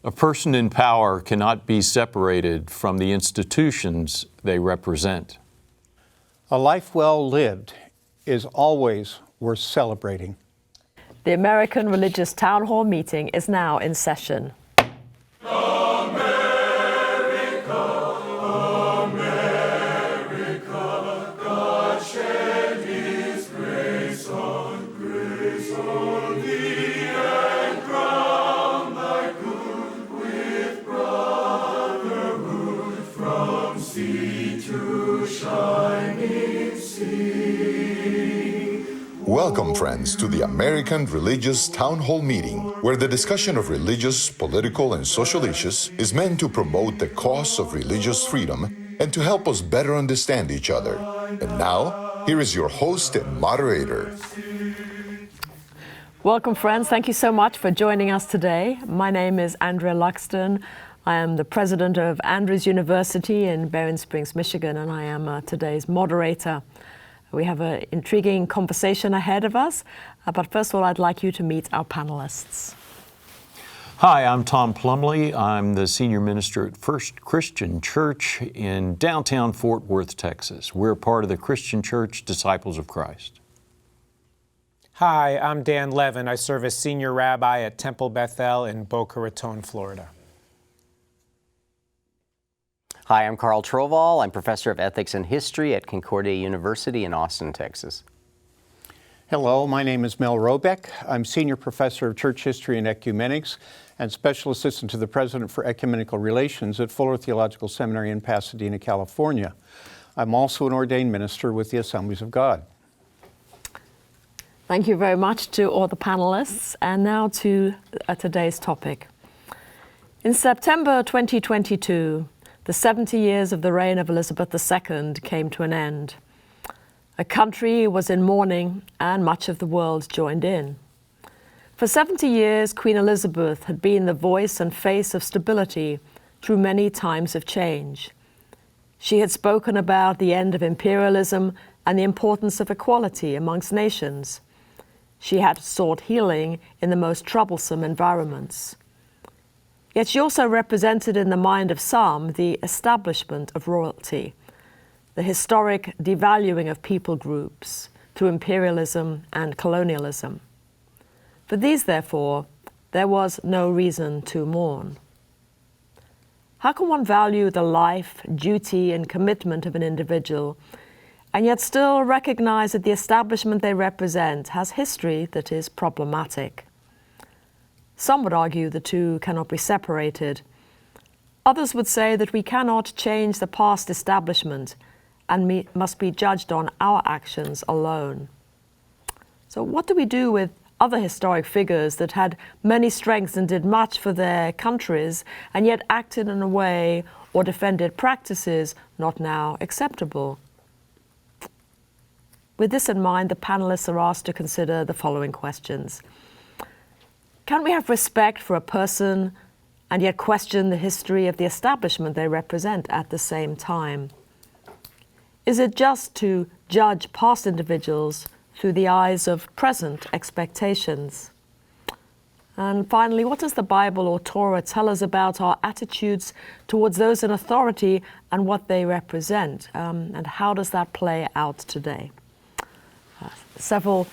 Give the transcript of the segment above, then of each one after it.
A person in power cannot be separated from the institutions they represent. A life well lived is always worth celebrating. The American Religious Town Hall meeting is now in session. Welcome, friends, to the American Religious Town Hall meeting, where the discussion of religious, political, and social issues is meant to promote the cause of religious freedom and to help us better understand each other. And now, here is your host and moderator. Welcome, friends. Thank you so much for joining us today. My name is Andrea Luxton. I am the president of Andrews University in Berrien Springs, Michigan, and I am today's moderator. We have an intriguing conversation ahead of us, but first of all, I'd like you to meet our panelists. Hi, I'm Tom Plumley. I'm the senior minister at First Christian Church in downtown Fort Worth, Texas. We're part of the Christian Church Disciples of Christ. Hi, I'm Dan Levin. I serve as senior rabbi at Temple Bethel in Boca Raton, Florida. Hi, I'm Carl Trovall. I'm professor of ethics and history at Concordia University in Austin, Texas. Hello, my name is Mel Robeck. I'm senior professor of church history and ecumenics and special assistant to the president for ecumenical relations at Fuller Theological Seminary in Pasadena, California. I'm also an ordained minister with the Assemblies of God. Thank you very much to all the panelists. And now to today's topic. In September 2022, the 70 years of the reign of Elizabeth II came to an end. A country was in mourning and much of the world joined in. For 70 years, Queen Elizabeth had been the voice and face of stability through many times of change. She had spoken about the end of imperialism and the importance of equality amongst nations. She had sought healing in the most troublesome environments. Yet she also represented in the mind of some the establishment of royalty, the historic devaluing of people groups through imperialism and colonialism. For these, therefore, there was no reason to mourn. How can one value the life, duty, and commitment of an individual and yet still recognize that the establishment they represent has history that is problematic? Some would argue the two cannot be separated. Others would say that we cannot change the past establishment and must be judged on our actions alone. So what do we do with other historic figures that had many strengths and did much for their countries and yet acted in a way or defended practices not now acceptable? With this in mind, the panelists are asked to consider the following questions. Can we have respect for a person and yet question the history of the establishment they represent at the same time? Is it just to judge past individuals through the eyes of present expectations? And finally, what does the Bible or Torah tell us about our attitudes towards those in authority and what they represent? And how does that play out today? Several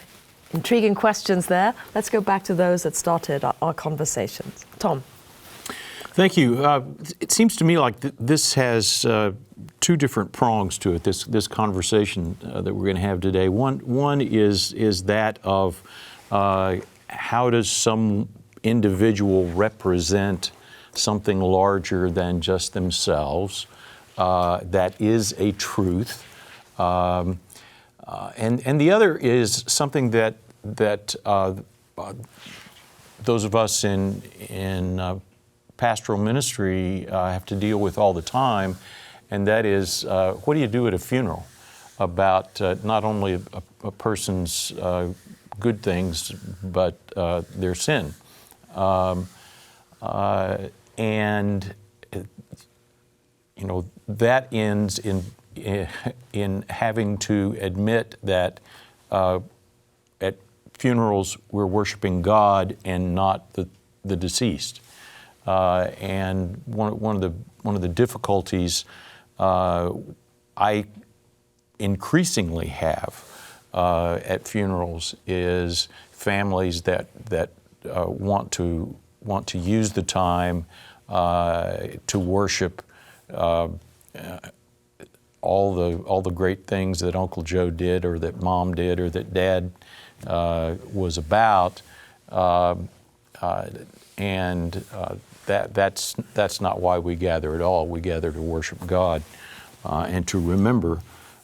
intriguing questions there. Let's go back to those that started our conversations. Tom. Thank you. It seems to me like this has two different prongs to it, this conversation that we're going to have today. One is that of how does some individual represent something larger than just themselves that is a truth. And the other is something that those of us in pastoral ministry have to deal with all the time, and that is what do you do at a funeral about not only a person's good things but their sin, and you know that ends in having to admit that at funerals we're worshiping God and not the deceased. And one of the difficulties I increasingly have at funerals is families that want to use the time to worship all the great things that Uncle Joe did, or that Mom did, or that Dad was about, and that's not why we gather at all. We gather to worship God and to remember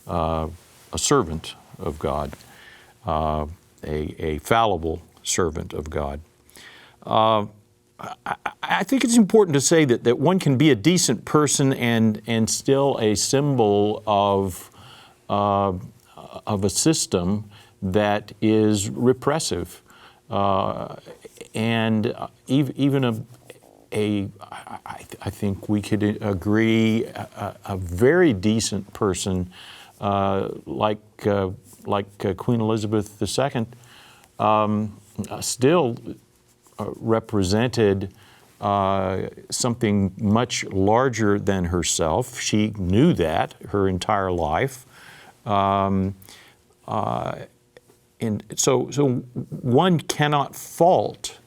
a servant of God, a fallible servant of God. I think it's important to say that one can be a decent person and still a symbol of a system that is repressive, and even I think we could agree a very decent person like Queen Elizabeth II still represented something much larger than herself. She knew that her entire life. And so one cannot fault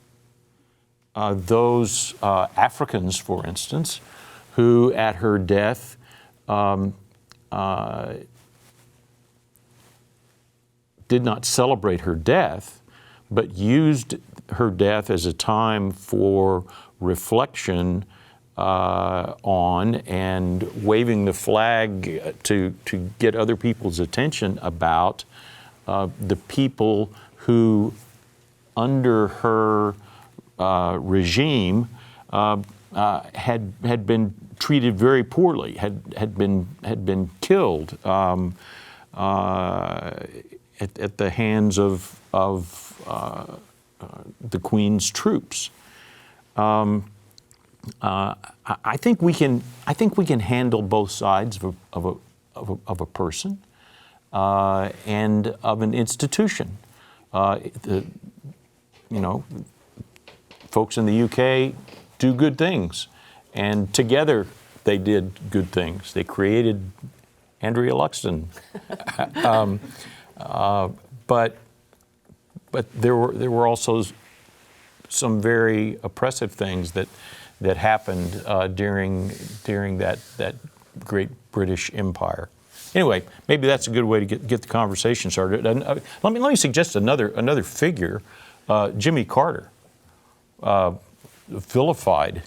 those Africans, for instance, who at her death did not celebrate her death, but used her death as a time for reflection on and waving the flag to get other people's attention about the people who, under her regime, had been treated very poorly, had been killed at the hands of the Queen's troops. I think we can handle both sides of a person and of an institution. Folks in the UK do good things, and together they did good things. They created Andrea Luxton, but there were also some very oppressive things that happened during that great British Empire. Anyway, maybe that's a good way to get the conversation started. And, let me suggest another figure, Jimmy Carter, vilified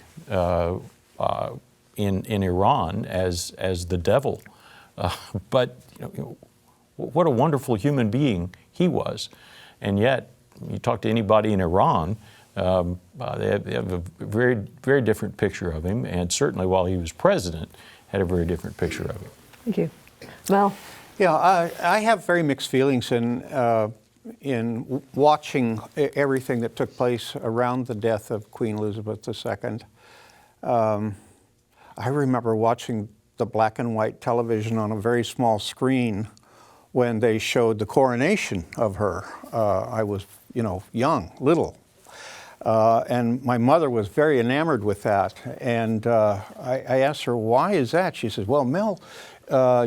in Iran as the devil, but what a wonderful human being he was. And yet, you talk to anybody in Iran, they have a very, very different picture of him, and certainly while he was president, had a very different picture of him. Thank you. Mel? Yeah, I have very mixed feelings in watching everything that took place around the death of Queen Elizabeth II. I remember watching the black and white television on a very small screen when they showed the coronation of her. I was, young, little. And my mother was very enamored with that. And I asked her, why is that? She says, well, Mel,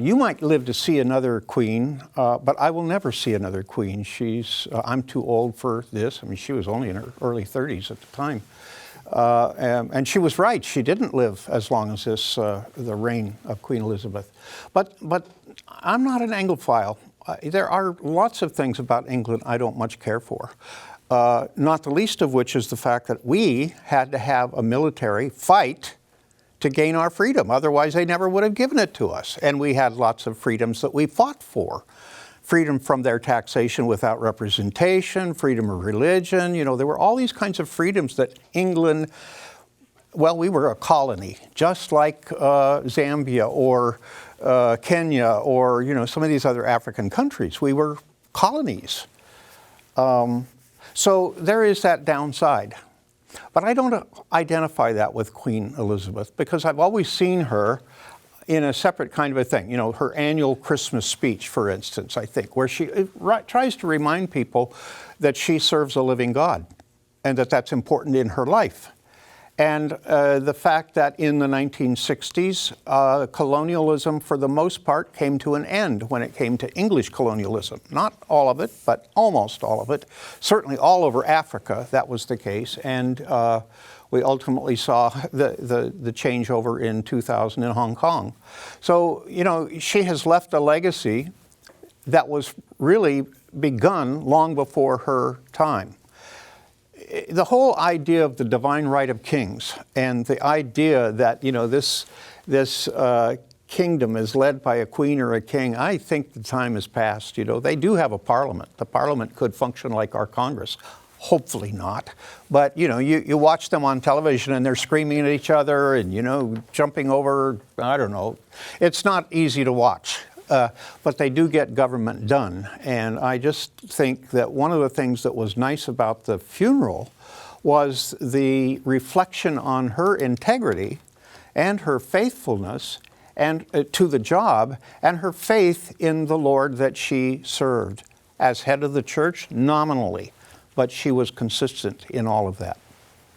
you might live to see another queen, but I will never see another queen. I'm too old for this. I mean, she was only in her early 30s at the time. And she was right. She didn't live as long as the reign of Queen Elizabeth. But I'm not an Anglophile. There are lots of things about England I don't much care for. Not the least of which is the fact that we had to have a military fight to gain our freedom. Otherwise, they never would have given it to us. And we had lots of freedoms that we fought for. Freedom from their taxation without representation, freedom of religion. There were all these kinds of freedoms that England, well, we were a colony, just like Zambia or Kenya or, some of these other African countries. We were colonies. So there is that downside. But I don't identify that with Queen Elizabeth because I've always seen her in a separate kind of a thing. Her annual Christmas speech, for instance, I think, where she tries to remind people that she serves a living God and that that's important in her life. And the fact that in the 1960s, colonialism, for the most part, came to an end when it came to English colonialism. Not all of it, but almost all of it. Certainly all over Africa, that was the case. And we ultimately saw the changeover in 2000 in Hong Kong. So, you know, she has left a legacy that was really begun long before her time. The whole idea of the divine right of kings and the idea that, you know, this kingdom is led by a queen or a king, I think the time is past. You know, they do have a parliament. The parliament could function like our Congress. Hopefully not. But, you know, you watch them on television and they're screaming at each other and, you know, jumping over, I don't know. It's not easy to watch. But they do get government done. And I just think that one of the things that was nice about the funeral was the reflection on her integrity and her faithfulness and to the job and her faith in the Lord that she served as head of the church nominally. But she was consistent in all of that.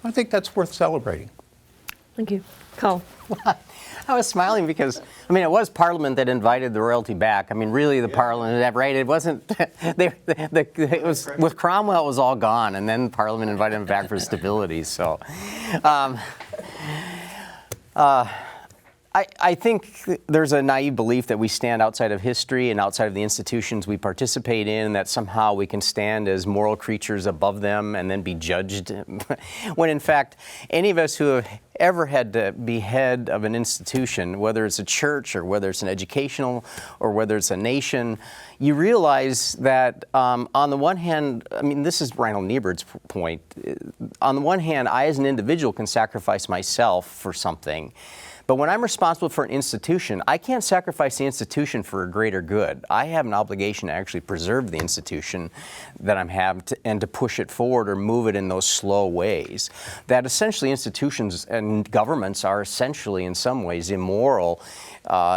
I think that's worth celebrating. Thank you. Carl. I was smiling because, I mean, it was Parliament that invited the royalty back. I mean, really, the Parliament, right? It wasn't, it was, with Cromwell, it was all gone, and then Parliament invited him back for stability, so. I think there's a naive belief that we stand outside of history and outside of the institutions we participate in, that somehow we can stand as moral creatures above them and then be judged. When in fact, any of us who have ever had to be head of an institution, whether it's a church or whether it's an educational or whether it's a nation, you realize that on the one hand, I mean, this is Reinhold Niebuhr's point. On the one hand, I as an individual can sacrifice myself for something. But when I'm responsible for an institution, I can't sacrifice the institution for a greater good. I have an obligation to actually preserve the institution that I'm having and to push it forward or move it in those slow ways. That essentially institutions and governments are essentially in some ways immoral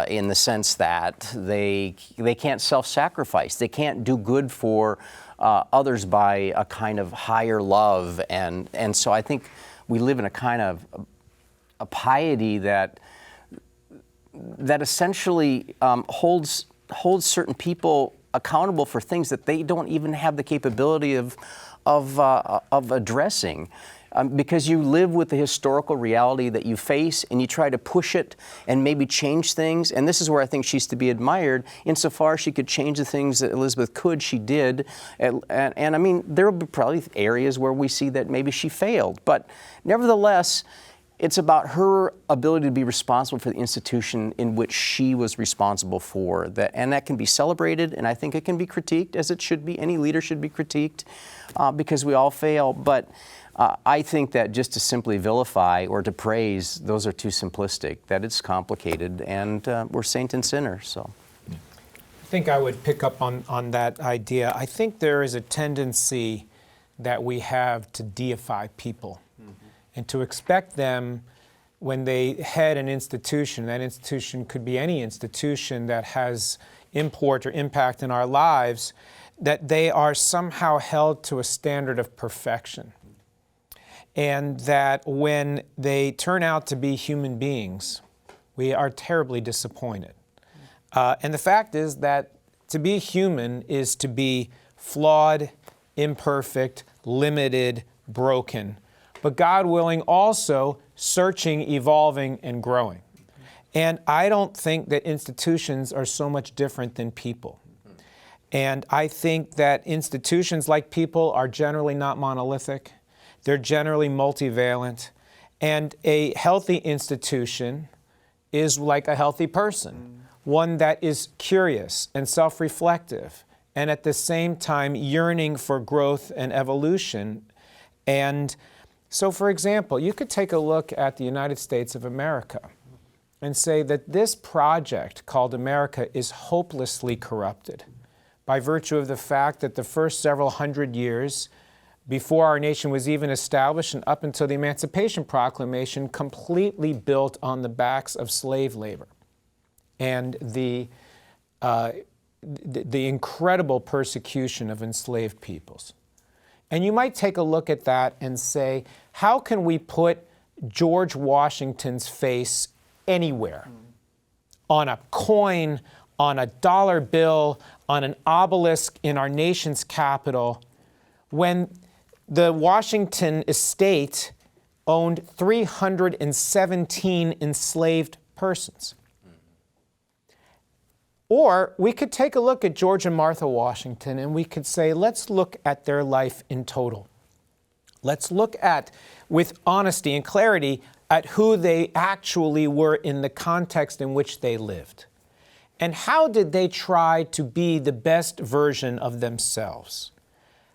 in the sense that they can't self-sacrifice. They can't do good for others by a kind of higher love. And so I think we live in a kind of a piety that essentially holds certain people accountable for things that they don't even have the capability of addressing, because you live with the historical reality that you face and you try to push it and maybe change things. And this is where I think she's to be admired. Insofar as she could change the things that Elizabeth could, she did. And I mean, there will be probably areas where we see that maybe she failed, but nevertheless, it's about her ability to be responsible for the institution in which she was responsible for. And that can be celebrated, and I think it can be critiqued, as it should be. Any leader should be critiqued because we all fail. But I think that just to simply vilify or to praise, those are too simplistic, that it's complicated, and we're saint and sinner, so. I think I would pick up on that idea. I think there is a tendency that we have to deify people. And to expect them, when they head an institution, that institution could be any institution that has import or impact in our lives, that they are somehow held to a standard of perfection. And that when they turn out to be human beings, we are terribly disappointed. And the fact is that to be human is to be flawed, imperfect, limited, broken, but God willing, also searching, evolving, and growing. And I don't think that institutions are so much different than people. And I think that institutions, like people, are generally not monolithic. They're generally multivalent. And a healthy institution is like a healthy person, one that is curious and self-reflective, and at the same time yearning for growth and evolution. And so, for example, you could take a look at the United States of America and say that this project called America is hopelessly corrupted by virtue of the fact that the first several hundred years before our nation was even established and up until the Emancipation Proclamation completely built on the backs of slave labor and the incredible persecution of enslaved peoples. And you might take a look at that and say, how can we put George Washington's face anywhere, on a coin, on a dollar bill, on an obelisk in our nation's capital, when the Washington estate owned 317 enslaved persons. Or we could take a look at George and Martha Washington and we could say, let's look at their life in total. Let's look at, with honesty and clarity, at who they actually were in the context in which they lived. And how did they try to be the best version of themselves?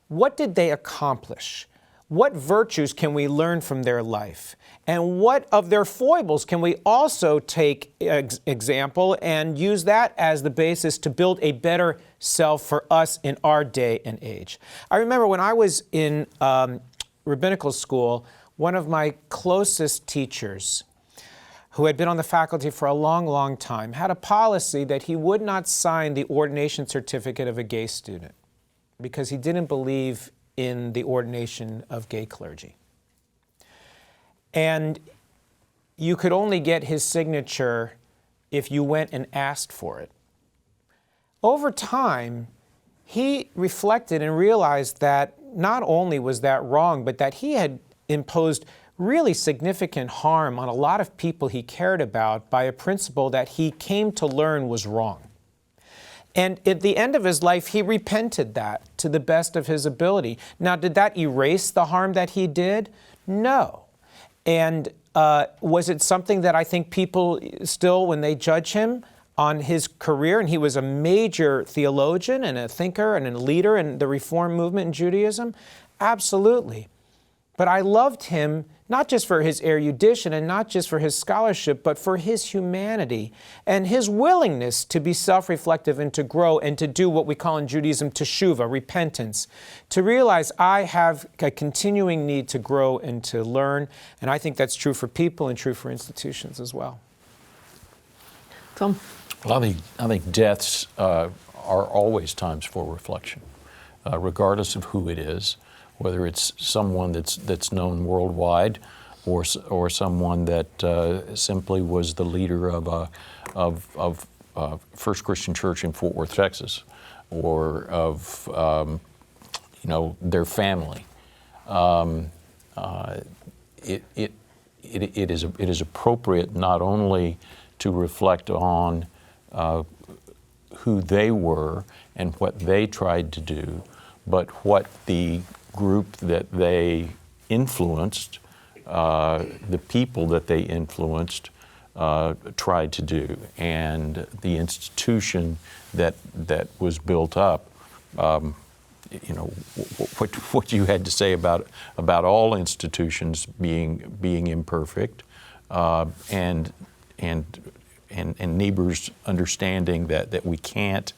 What did they accomplish? What virtues can we learn from their life? And what of their foibles can we also take example and use that as the basis to build a better self for us in our day and age? I remember when I was in rabbinical school, one of my closest teachers, who had been on the faculty for a long, long time, had a policy that he would not sign the ordination certificate of a gay student because he didn't believe in the ordination of gay clergy. And you could only get his signature if you went and asked for it. Over time, he reflected and realized that not only was that wrong, but that he had imposed really significant harm on a lot of people he cared about by a principle that he came to learn was wrong. And at the end of his life, he repented that to the best of his ability. Now, did that erase the harm that he did? No. And was it something that I think people still, when they judge him on his career, and he was a major theologian and a thinker and a leader in the Reform movement in Judaism? Absolutely. But I loved him not just for his erudition and not just for his scholarship, but for his humanity and his willingness to be self-reflective and to grow and to do what we call in Judaism teshuvah, repentance, to realize I have a continuing need to grow and to learn. And I think that's true for people and true for institutions as well. Tom? Well, I think deaths are always times for reflection, regardless of who it is. Whether it's someone that's known worldwide, or someone that simply was the leader of First Christian Church in Fort Worth, Texas, or of their family. It is appropriate not only to reflect on who they were and what they tried to do, but what the group that they influenced, the people that they influenced, tried to do, and the institution that was built up. What you had to say about all institutions being imperfect, and Niebuhr's understanding that we can't.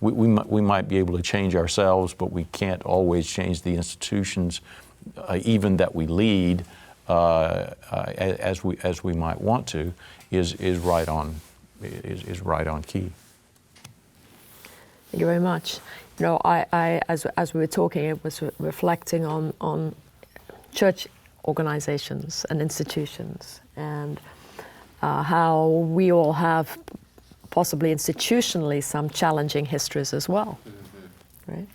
We might be able to change ourselves, but we can't always change the institutions, even that we lead, as we might want to. Is right on key. Thank you very much. I as we were talking, I was reflecting on church organizations and institutions, and how we all have possibly institutionally some challenging histories as well, right?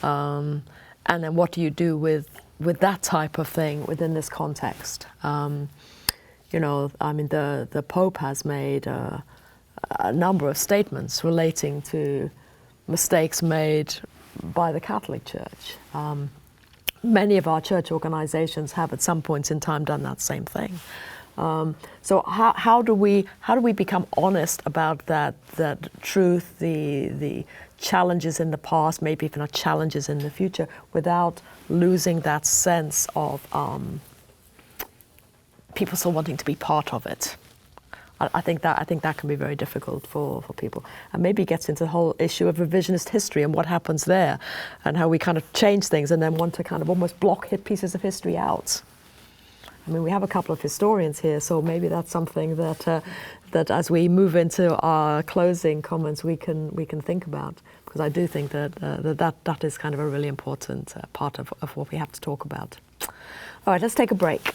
And then what do you do with that type of thing within this context? The Pope has made a number of statements relating to mistakes made by the Catholic Church. Many of our church organizations have at some points in time done that same thing. So how do we become honest about that truth, the challenges in the past, maybe even challenges in the future, without losing that sense of people still wanting to be part of it? I think that can be very difficult for people, and maybe gets into the whole issue of revisionist history and what happens there, and how we kind of change things and then want to kind of almost block pieces of history out. I mean, we have a couple of historians here, so maybe that's something that as we move into our closing comments, we can think about, because I do think that is kind of a really important part of what we have to talk about. All right, let's take a break.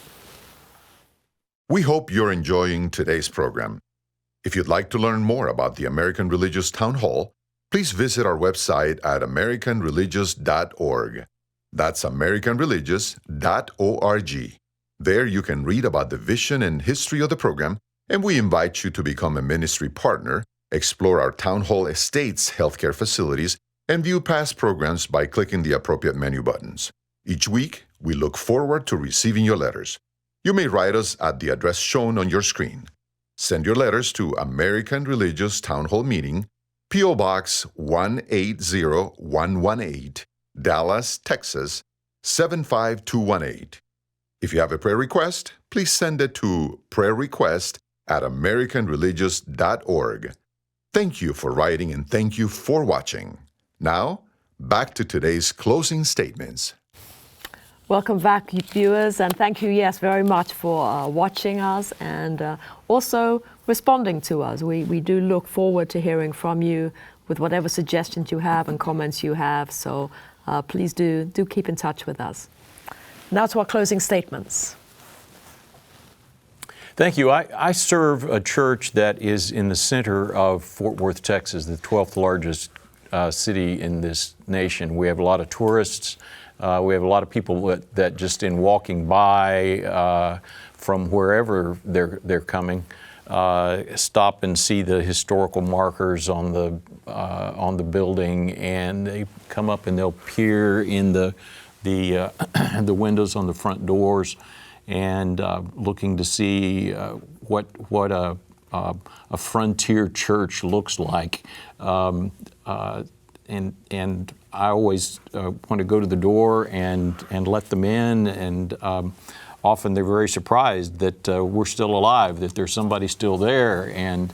We hope you're enjoying today's program. If you'd like to learn more about the American Religious Town Hall, please visit our website at americanreligious.org. That's americanreligious.org. There you can read about the vision and history of the program, and we invite you to become a ministry partner, explore our Town Hall Estates healthcare facilities, and view past programs by clicking the appropriate menu buttons. Each week, we look forward to receiving your letters. You may write us at the address shown on your screen. Send your letters to American Religious Town Hall Meeting, P.O. Box 180118, Dallas, Texas 75218. If you have a prayer request, please send it to prayerrequest@americanreligious.org. Thank you for writing and thank you for watching. Now, back to today's closing statements. Welcome back, viewers, and thank you, yes, very much for watching us and also responding to us. We do look forward to hearing from you with whatever suggestions you have and comments you have, so please do keep in touch with us. Now to our closing statements. Thank you. I serve a church that is in the center of Fort Worth, Texas, the 12th largest city in this nation. We have a lot of tourists. We have a lot of people that just in walking by from wherever they're coming, stop and see the historical markers on the building, and they come up and they'll peer in the windows on the front doors, and looking to see what a frontier church looks like. And I always want to go to the door and let them in, and often they're very surprised that we're still alive, that there's somebody still there, and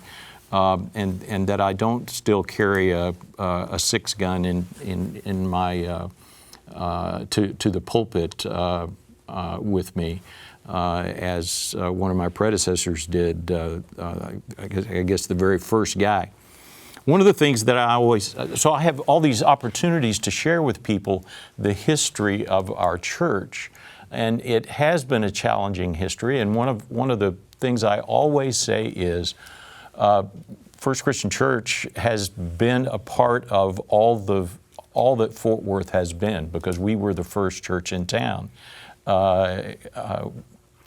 that I don't still carry a 6-gun in my to the pulpit with me, as one of my predecessors did. I guess the very first guy. One of the things that so I have all these opportunities to share with people the history of our church, and it has been a challenging history. And one of the things I always say is, First Christian Church has been a part of all that Fort Worth has been, because we were the first church in town.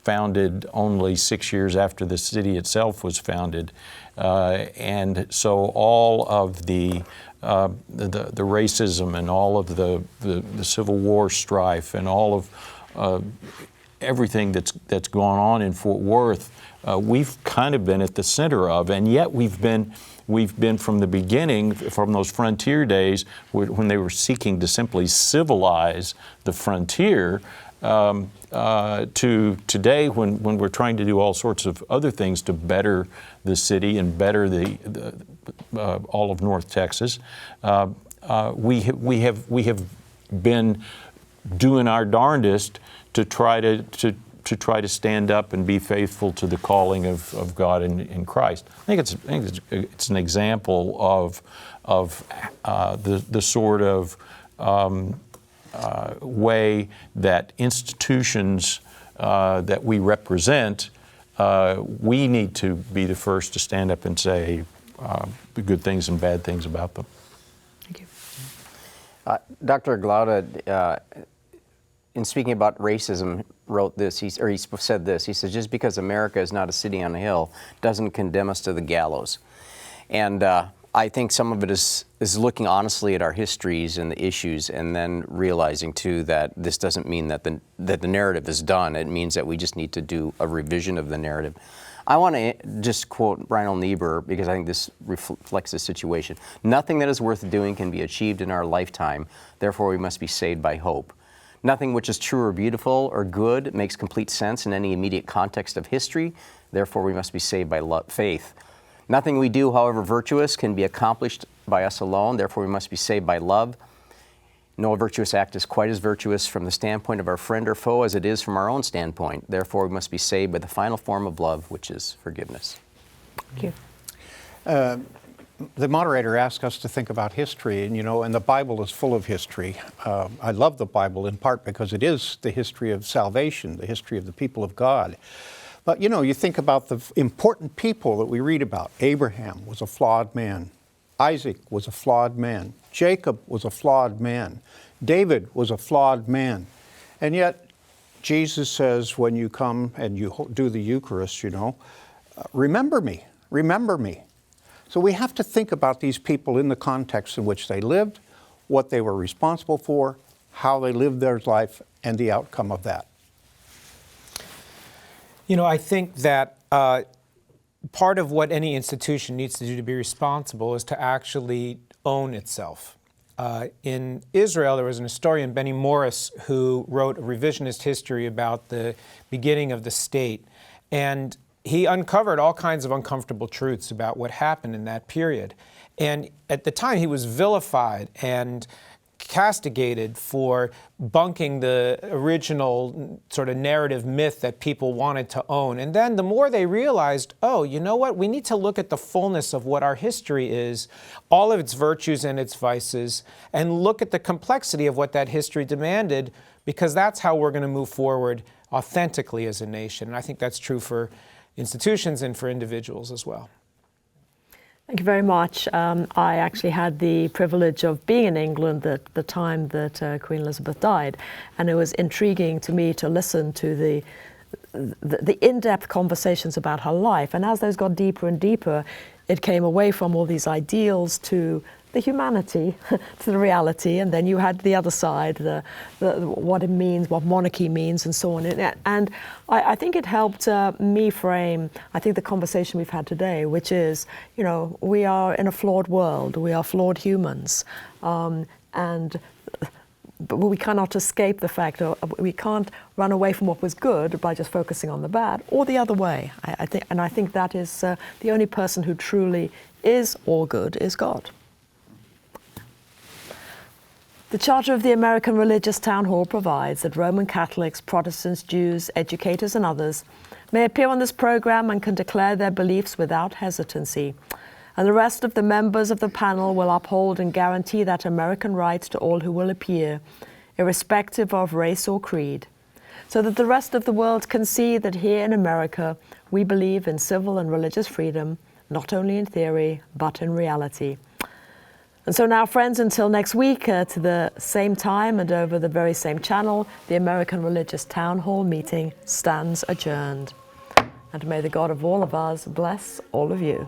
Founded only 6 years after the city itself was founded, and so all of the racism and all of the Civil War strife and all of everything that's gone on in Fort Worth, we've kind of been at the center of, and yet we've been from the beginning, from those frontier days when they were seeking to simply civilize the frontier, to today when we're trying to do all sorts of other things to better the city and better all of North Texas. We have been doing our darndest to try to stand up and be faithful to the calling of God in Christ. I think it's an example of the sort of way that institutions that we represent, we need to be the first to stand up and say the good things and bad things about them. Thank you. Dr. Glaude, in speaking about racism, wrote this, he said this, he said, just because America is not a city on a hill doesn't condemn us to the gallows. And I think some of it is looking honestly at our histories and the issues, and then realizing too that this doesn't mean that the narrative is done. It means that we just need to do a revision of the narrative. I want to just quote Reinhold Niebuhr, because I think this reflects the situation. Nothing that is worth doing can be achieved in our lifetime. Therefore, we must be saved by hope. Nothing which is true or beautiful or good makes complete sense in any immediate context of history. Therefore, we must be saved by faith. Nothing we do, however virtuous, can be accomplished by us alone. Therefore, we must be saved by love. No virtuous act is quite as virtuous from the standpoint of our friend or foe as it is from our own standpoint. Therefore, we must be saved by the final form of love, which is forgiveness. Thank you. the moderator asked us to think about history, and and the Bible is full of history. I love the Bible in part because it is the history of salvation, the history of the people of God. But you think about the important people that we read about. Abraham was a flawed man. Isaac was a flawed man. Jacob was a flawed man. David was a flawed man. And yet, Jesus says when you come and you do the Eucharist, remember me, remember me. So we have to think about these people in the context in which they lived, what they were responsible for, how they lived their life, and the outcome of that. I think that part of what any institution needs to do to be responsible is to actually own itself. In Israel, there was an historian, Benny Morris, who wrote a revisionist history about the beginning of the state. And he uncovered all kinds of uncomfortable truths about what happened in that period. And at the time, he was vilified and castigated for bunking the original sort of narrative myth that people wanted to own. And then the more they realized, oh, you know what, we need to look at the fullness of what our history is, all of its virtues and its vices, and look at the complexity of what that history demanded, because that's how we're going to move forward authentically as a nation. And I think that's true for institutions and for individuals as well. Thank you very much. I actually had the privilege of being in England at the time that Queen Elizabeth died, and it was intriguing to me to listen to the in-depth conversations about her life. And as those got deeper and deeper, it came away from all these ideals to the humanity, to the reality, and then you had the other side, what it means, what monarchy means, and so on. And I think it helped me frame, I think, the conversation we've had today, which is, we are in a flawed world, we are flawed humans, but we cannot escape the fact, or we can't run away from what was good by just focusing on the bad, or the other way. I think that is the only person who truly is all good is God. The Charter of the American Religious Town Hall provides that Roman Catholics, Protestants, Jews, educators, and others may appear on this program and can declare their beliefs without hesitancy. And the rest of the members of the panel will uphold and guarantee that American rights to all who will appear, irrespective of race or creed, so that the rest of the world can see that here in America we believe in civil and religious freedom, not only in theory, but in reality. And so now, friends, until next week, to the same time and over the very same channel, the American Religious Town Hall meeting stands adjourned. And may the God of all of us bless all of you.